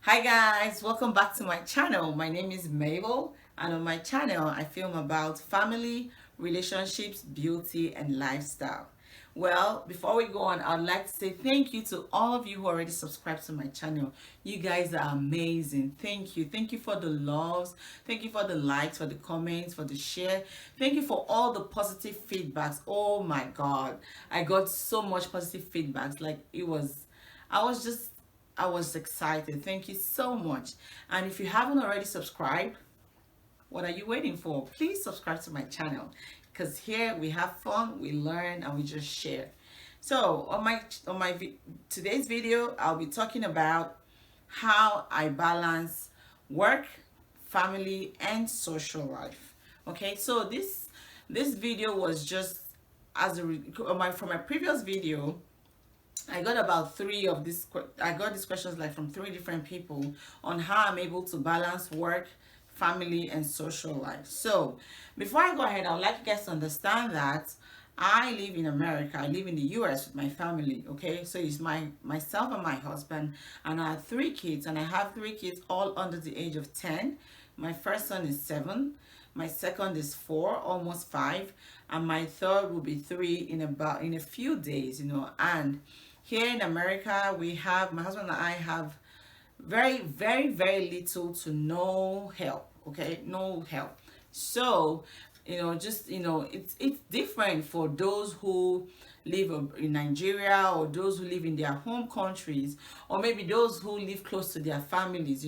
Hi guys, welcome back to my channel. My name is Mabel, and on my channel I film about family, relationships, beauty and lifestyle. Well, before we go on, I'd like to say thank you to all of you who already subscribed to my channel. You guys are amazing. Thank you. Thank you for the loves. Thank you for the likes, for the comments, for the share. Thank you for all the positive feedbacks. Oh my God. I got so much positive feedbacks. I was just I was excited. Thank you so much. And if you haven't already subscribed, what are you waiting for? Please subscribe to my channel because here we have fun, we learn, and we just share. So today's video, I'll be talking about how I balance work, family, and social life. Okay, so this video was just from my previous video. I got about three of this. I got these questions like from three different people on how I'm able to balance work, family, and social life. So, before I go ahead, I would like you guys to understand that I live in America. I live in the U.S. with my family. Okay, so it's myself and my husband, and I have three kids, and I have three kids all under the age of 10. My first son is 7. My second is 4, almost 5, and my third will be 3 in a few days. And here in America, we have my husband and I have very, very, very little to no help. Okay, no help. So, it's different for those who live in Nigeria, or those who live in their home countries, or maybe those who live close to their families.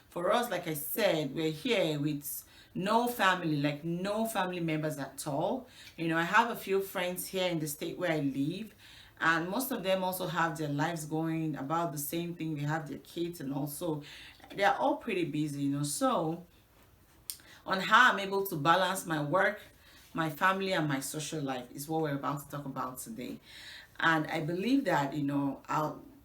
For us, like I said, we're here with no family, like no family members at all. I have a few friends here in the state where I live, and most of them also have their lives going about the same thing. They have their kids, and also they're all pretty busy. So on how I'm able to balance my work, my family, and my social life is what we're about to talk about today. And I believe that,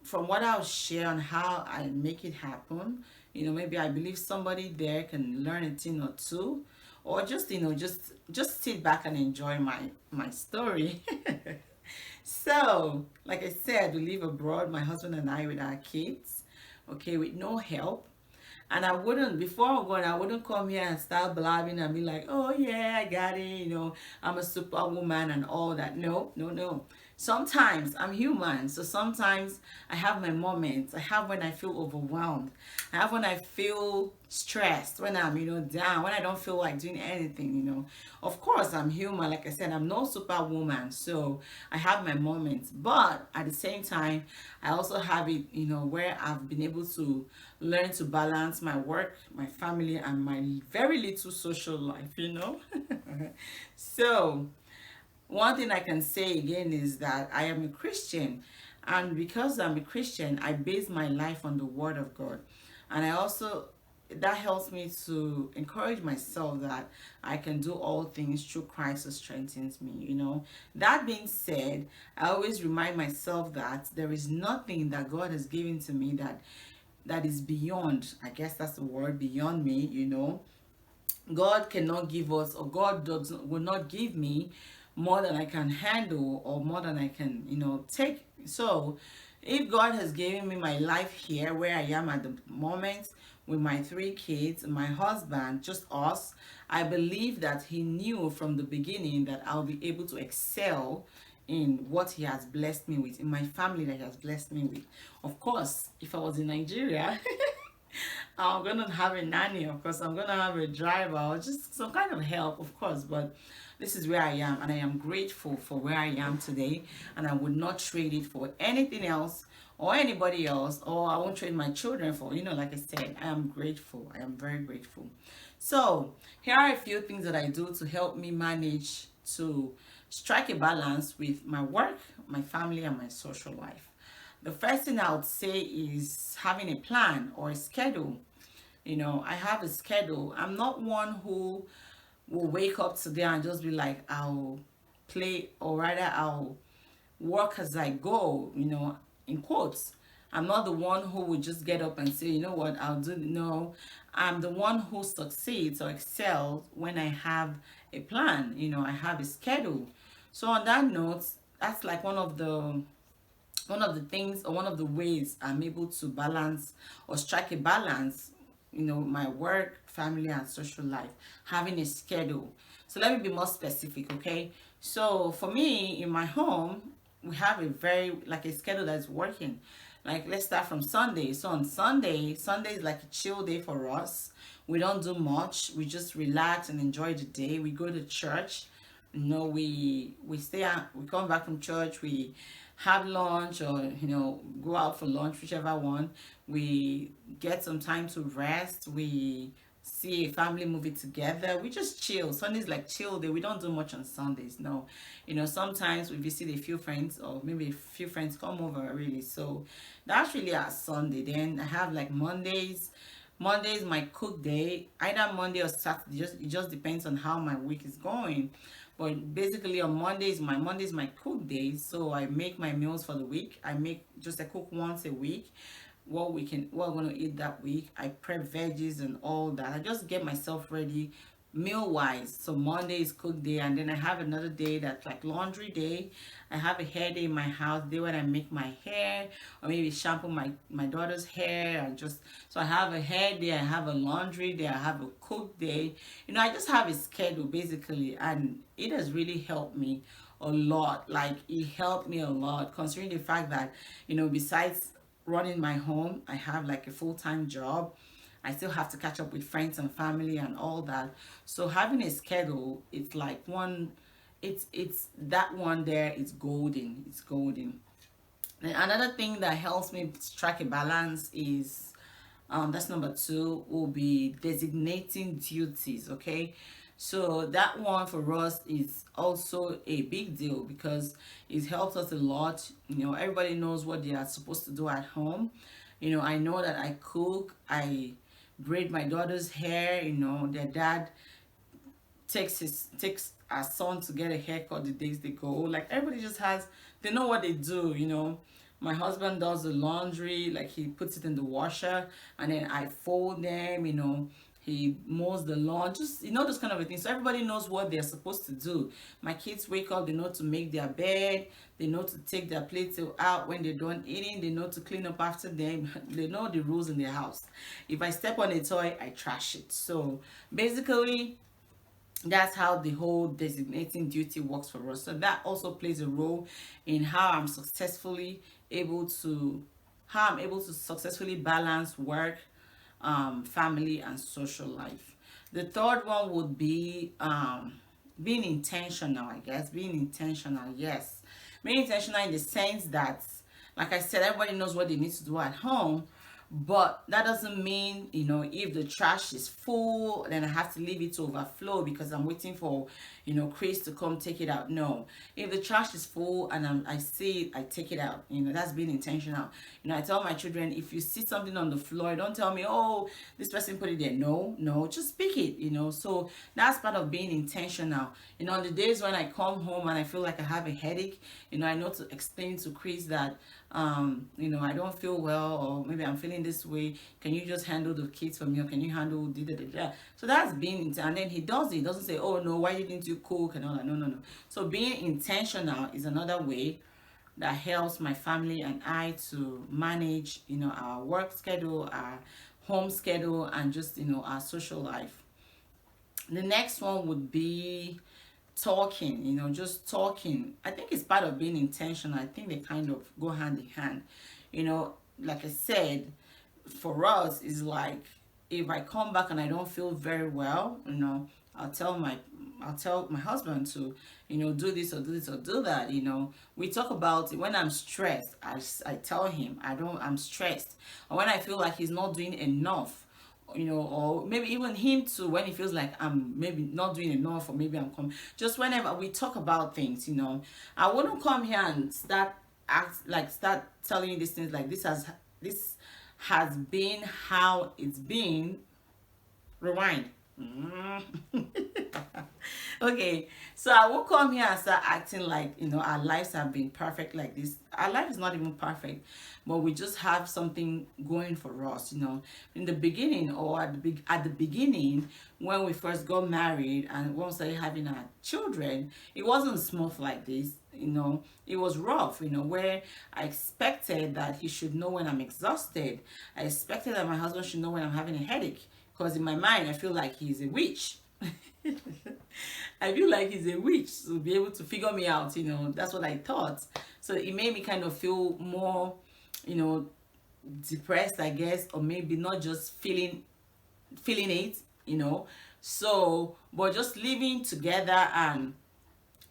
from what I'll share on how I make it happen, maybe I believe somebody there can learn a thing or two, or just sit back and enjoy my story. So, like I said, we live abroad, my husband and I, with our kids, okay, with no help. And I wouldn't, before I go, I wouldn't come here and start blabbing and be like, oh yeah, I got it, I'm a superwoman and all that. No, no, no. Sometimes I'm human, so sometimes I have my moments. I have when I feel overwhelmed. I have when I feel stressed, when I'm, down, when I don't feel like doing anything. Of course, I'm human. Like I said, I'm no superwoman, so I have my moments. But at the same time, I also have it, where I've been able to learn to balance my work, my family, and my very little social life. So, one thing I can say again is that I am a Christian, and because I'm a Christian, I base my life on the Word of God, and I also that helps me to encourage myself that I can do all things through Christ who strengthens me. That being said, I always remind myself that there is nothing that God has given to me that is beyond, I guess that's the word, beyond me. God cannot give us, or God will not give me more than I can handle, or more than I can, take. So, if God has given me my life here where I am at the moment with my three kids, my husband, just us, I believe that He knew from the beginning that I'll be able to excel in what He has blessed me with, in my family that He has blessed me with. Of course, if I was in Nigeria, I'm gonna have a nanny, of course. I'm gonna have a driver, or just some kind of help, of course. But this is where I am, and I am grateful for where I am today. And I would not trade it for anything else or anybody else, or I won't trade my children for. Like I said, I am grateful. I am very grateful. So here are a few things that I do to help me manage to strike a balance with my work, my family, and my social life. The first thing I would say is having a plan or a schedule. I have a schedule. I'm not one who will wake up today and just be like, I'll play, or rather, I'll work as I go, in quotes. I'm not the one who would just get up and say, you know what, I'll do. No, I'm the one who succeeds or excels when I have a plan, I have a schedule. So, on that note, that's like one of the one of the things, or one of the ways I'm able to balance or strike a balance, my work, family, and social life, having a schedule. So let me be more specific, okay? So for me, in my home, we have a very, like, a schedule that's working. Like, let's start from Sunday. So on Sunday is like a chill day for us. We don't do much. We just relax and enjoy the day. We go to church. We stay out, we come back from church, we have lunch, or go out for lunch, whichever one. We get some time to rest. We see a family movie together. We just chill. Sundays like chill day. We don't do much on Sundays. No, sometimes we visit a few friends, or maybe a few friends come over, really. So that's really our Sunday. Then I have like Mondays. Monday is my cook day, either Monday or Saturday. It just depends on how my week is going. But basically on Monday is my cook day. So I make my meals for the week. I cook once a week. What we're gonna eat that week. I prep veggies and all that. I just get myself ready meal wise. So Monday is cook day, and then I have another day that's like laundry day. I have a hair day in my house, day when I make my hair, or maybe shampoo my daughter's hair, and just, so I have a hair day, I have a laundry day, I have a cook day. I just have a schedule basically, and it has really helped me a lot. Like, it helped me a lot, considering the fact that, besides running my home, I have like a full-time job. I still have to catch up with friends and family and all that. So having a schedule, it's like one, it's that one there. It's golden. It's golden. And another thing that helps me strike a balance is, that's number two, will be designating duties. Okay, so that one for us is also a big deal, because it helps us a lot. Everybody knows what they are supposed to do at home. I know that I cook, I braid my daughter's hair. Their dad takes our son to get a haircut the days they go. Like, everybody just has, they know what they do. My husband does the laundry, like, he puts it in the washer, and then I fold them. He mows the lawn, just, those kind of things. So everybody knows what they're supposed to do. My kids wake up, they know to make their bed, they know to take their plates out when they're done eating, they know to clean up after them. They know the rules in their house. If I step on a toy, I trash it. So basically, that's how the whole designating duty works for us. So that also plays a role in able to how I'm able to successfully balance work, family, and social life. The third one would be, being intentional, I guess. Being intentional, yes. Being intentional in the sense that, like I said, everybody knows what they need to do at home, but that doesn't mean, if the trash is full, then I have to leave it to overflow because I'm waiting for, Chris to come take it out. No. If the trash is full and I see it, I take it out. That's being intentional. I tell my children, if you see something on the floor, don't tell me, oh, this person put it there. No, no, just pick it. So that's part of being intentional. On the days when I come home and I feel like I have a headache, I know to explain to Chris that, I don't feel well, or maybe I'm feeling this way. Can you just handle the kids for me, or can you handle da. So that's being, and then he does it. He doesn't say, oh no, why didn't you cook and all that. No, no, no. So being intentional is another way that helps my family and I to manage, our work schedule, our home schedule, and just, our social life. The next one would be talking, just talking. I think it's part of being intentional. I think they kind of go hand in hand. Like I said, for us, is like, if I come back and I don't feel very well, I'll tell my husband to, do this or do this or do that. We talk about it. When I'm stressed, I tell him I'm stressed. Or when I feel like he's not doing enough, or maybe even him too, when he feels like I'm maybe not doing enough, or maybe I'm just whenever we talk about things, I wouldn't come here and start telling you these things, like, this has been how it's been. Rewind. Okay, so I won't come here and start acting like, our lives have been perfect like this. Our life is not even perfect, but we just have something going for us. In the beginning, or at the beginning, when we first got married and when we started having our children, it wasn't smooth like this. It was rough, where I expected that he should know when I'm exhausted. I expected that my husband should know when I'm having a headache, because in my mind I feel like he's a witch. I feel like he's a witch to be able to figure me out. That's what I thought. So it made me kind of feel more, you know, depressed, I guess, or maybe not just feeling it. So, but just living together and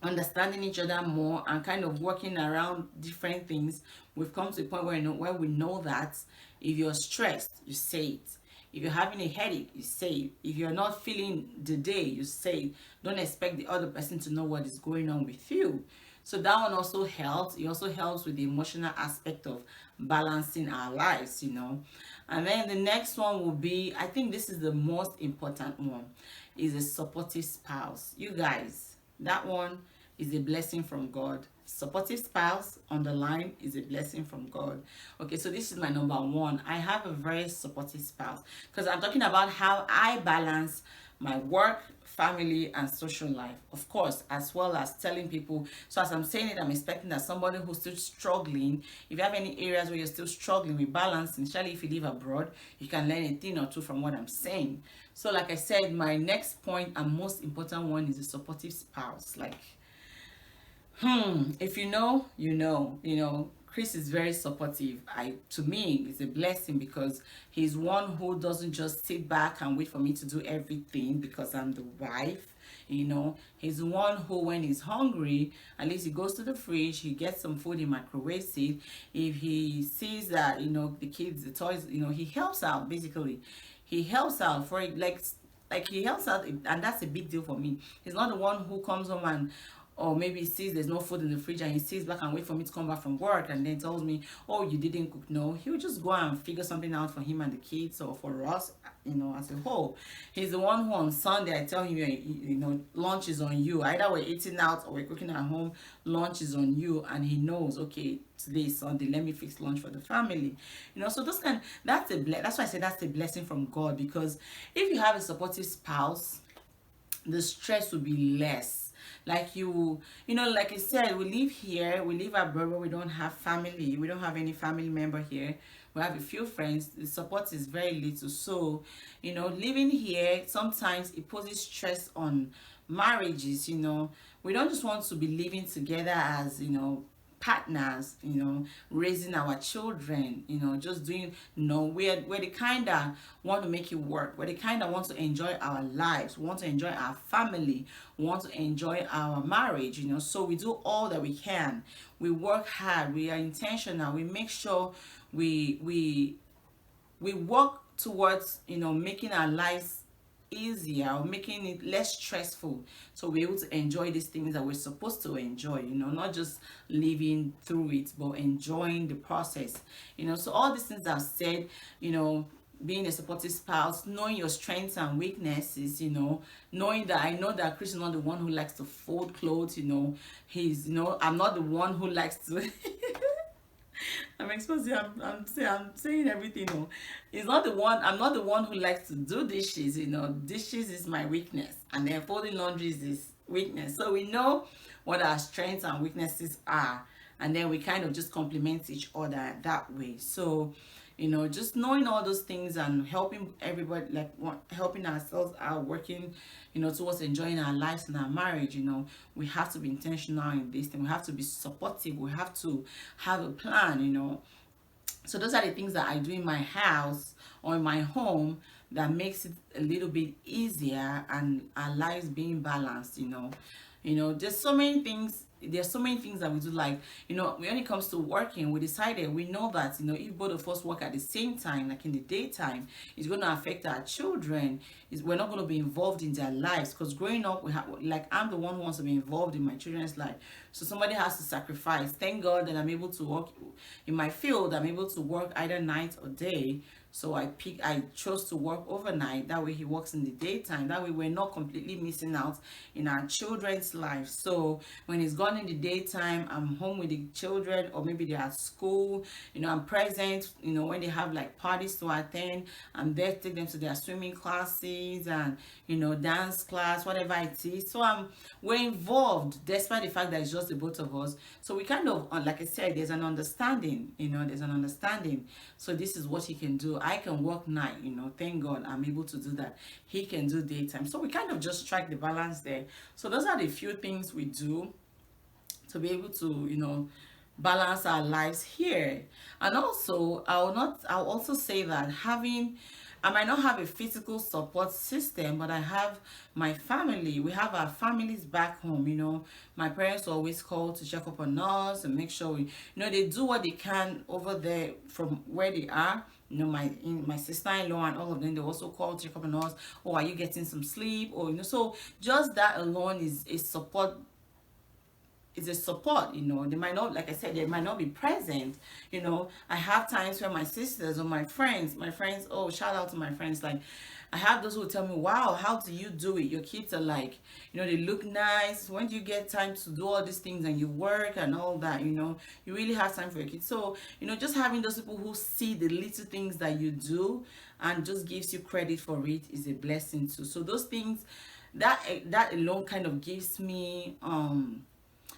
understanding each other more and kind of working around different things, we've come to a point where we know that if you're stressed, you say it. If you're having a headache, you say it. If you're not feeling the day, you say it. Don't expect the other person to know what is going on with you. So that one also helps. It also helps with the emotional aspect of balancing our lives. And then the next one will be, I think this is the most important one, is a supportive spouse. You guys, that one is a blessing from God. Supportive spouse on the line is a blessing from God. Okay, so this is my number one. I have a very supportive spouse, because I'm talking about how I balance my work, family, and social life, of course, as well as telling people. So as I'm saying it, I'm expecting that somebody who's still struggling, if you have any areas where you're still struggling with balance, especially if you live abroad, you can learn a thing or two from what I'm saying. So like I said, my next point and most important one is a supportive spouse. Like, if you know, Chris is very supportive. To me, it's a blessing, because he's one who doesn't just sit back and wait for me to do everything because I'm the wife. He's one who, when he's hungry, at least he goes to the fridge, he gets some food, he microwaves it. If he sees that, the kids, the toys, he helps out, basically. He helps out for it, like he helps out, and that's a big deal for me. He's not the one who comes home and, or maybe he sees there's no food in the fridge and he sits back and wait for me to come back from work and then tells me, oh, you didn't cook. No, he'll just go and figure something out for him and the kids, or for us, as a whole. He's the one who on Sunday I tell him, lunch is on you. Either we're eating out or we're cooking at home, lunch is on you, and he knows, okay, today is Sunday, let me fix lunch for the family. So that's why I say that's a blessing from God, because if you have a supportive spouse, the stress will be less. Like like I said, we live here, we live abroad, where we don't have family, we don't have any family member here. We have a few friends. The support is very little. So living here, sometimes it poses stress on marriages. We don't just want to be living together as partners, raising our children, just doing, we're the kind that want to make it work. We're the kind that want to enjoy our lives, we want to enjoy our family, we want to enjoy our marriage. So we do all that we can. We work hard, we are intentional, we make sure we work towards making our lives easier, or making it less stressful, so we're able to enjoy these things that we're supposed to enjoy, not just living through it, but enjoying the process. So all these things I've said, being a supportive spouse, knowing your strengths and weaknesses, knowing that I know that Chris is not the one who likes to fold clothes. He's I'm not the one who likes to I'm exposing. I'm saying everything. He's not the one. I'm not the one who likes to do dishes. Dishes is my weakness, and then folding laundry is his weakness. So we know what our strengths and weaknesses are, and then we kind of just complement each other that way. So just knowing all those things and helping everybody, like helping ourselves out, working towards enjoying our lives and our marriage. We have to be intentional in this thing. We have to be supportive. We have to have a plan. So those are the things that I do in my house or in my home that makes it a little bit easier, and our lives being balanced. There's so many things. There's so many things that we do, like when it comes to working, we decided, we know that if both of us work at the same time, like in the daytime, it's going to affect our children. We're not going to be involved in their lives, because growing up, I'm the one who wants to be involved in my children's life. So somebody has to sacrifice. Thank God that I'm able to work in my field. I'm able to work either night or day. So I chose to work overnight. That way he works in the daytime. That way we're not completely missing out in our children's life. So when he's gone in the daytime, I'm home with the children, or maybe they're at school. I'm present, when they have like parties to attend. I'm there to take them to their swimming classes and, dance class, whatever it is. So we're involved despite the fact that it's just the both of us. So we kind of, like I said, there's an understanding, there's an understanding. So this is what he can do. I can work night, thank God I'm able to do that. He can do daytime. So we kind of just strike the balance there. So those are the few things we do to be able to, balance our lives here. And also, I'll also say that I might not have a physical support system, but I have my family. We have our families back home. My parents always call to check up on us and make sure they do what they can over there from where they are. My sister-in-law and all of them, they also call to check up on us. Oh, are you getting some sleep? Or, so just that alone is a support. It's a support. They might not, like I said, they might not be present. I have times where my sisters or my friends, oh, shout out to my friends, like I have those who tell me, wow, how do you do it? Your kids are like, they look nice. When do you get time to do all these things and you work and all that? You really have time for your kids. So, just having those people who see the little things that you do and just gives you credit for it is a blessing too. So those things, that alone kind of gives me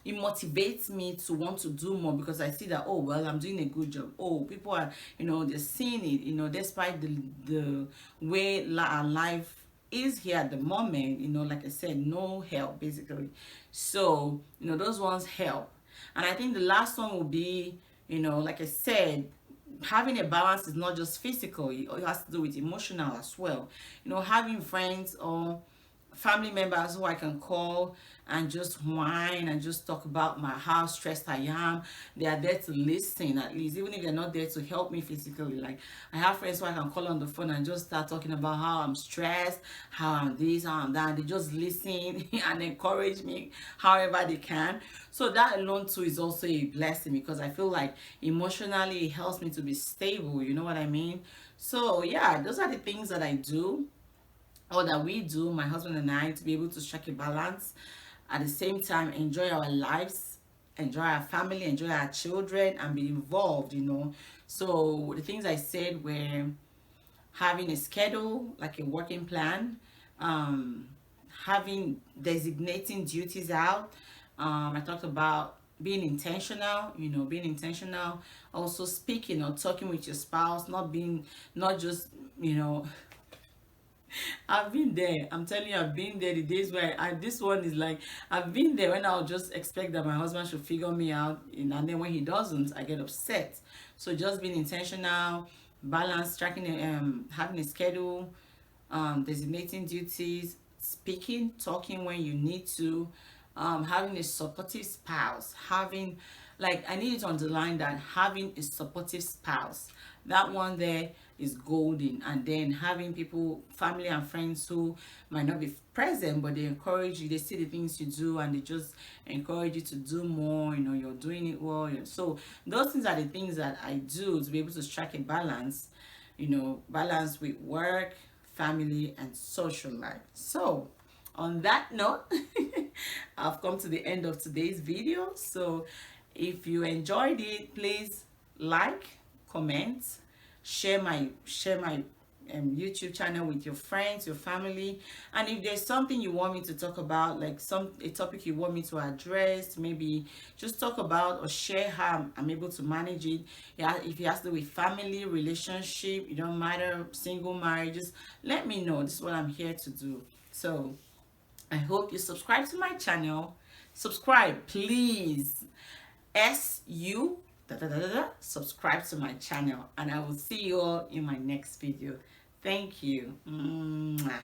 it motivates me to want to do more, because I see that, oh well, I'm doing a good job. Oh, people are, they're seeing it, despite the way our life is here at the moment, like I said, no help basically. So, those ones help. And I think the last one will be, like I said, having a balance is not just physical, it has to do with emotional as well. Having friends or family members who I can call and just whine and just talk about how stressed I am. They are there to listen, at least, even if they're not there to help me physically. Like, I have friends who I can call on the phone and just start talking about how I'm stressed, how I'm this, how I'm that. They just listen and encourage me however they can. So that alone too is also a blessing, because I feel like emotionally it helps me to be stable, you know what I mean? So yeah, those are the things that I do, or that we do, my husband and I, to be able to strike a balance, at the same time enjoy our lives, enjoy our family, enjoy our children, and be involved. So the things I said were having a schedule, like a working plan, designating duties out. I talked about being intentional, also speaking or talking with your spouse, not just, I've been there. I'm telling you, I've been there. The days where this one is like, I've been there when I'll just expect that my husband should figure me out, and then when he doesn't, I get upset. So just being intentional, balance, tracking, having a schedule, designating duties, speaking, talking when you need to, having a supportive spouse, I need to underline that, having a supportive spouse, that one there is golden. And then having people, family and friends who might not be present, but they encourage you, they see the things you do and they just encourage you to do more, you're doing it well. So those things are the things that I do to be able to strike a balance, balance with work, family, and social life. So on that note, I've come to the end of today's video. So if you enjoyed it, please like, comment, share my YouTube channel with your friends, your family. And if there's something you want me to talk about, like a topic you want me to address, maybe just talk about or share how I'm able to manage it. Yeah, if it has to do with family, relationship, it don't matter, single, marriage, just let me know. This is what I'm here to do. So I hope you subscribe to my channel. Subscribe, please. Subscribe to my channel, and I will see you all in my next video. Thank you. Mwah.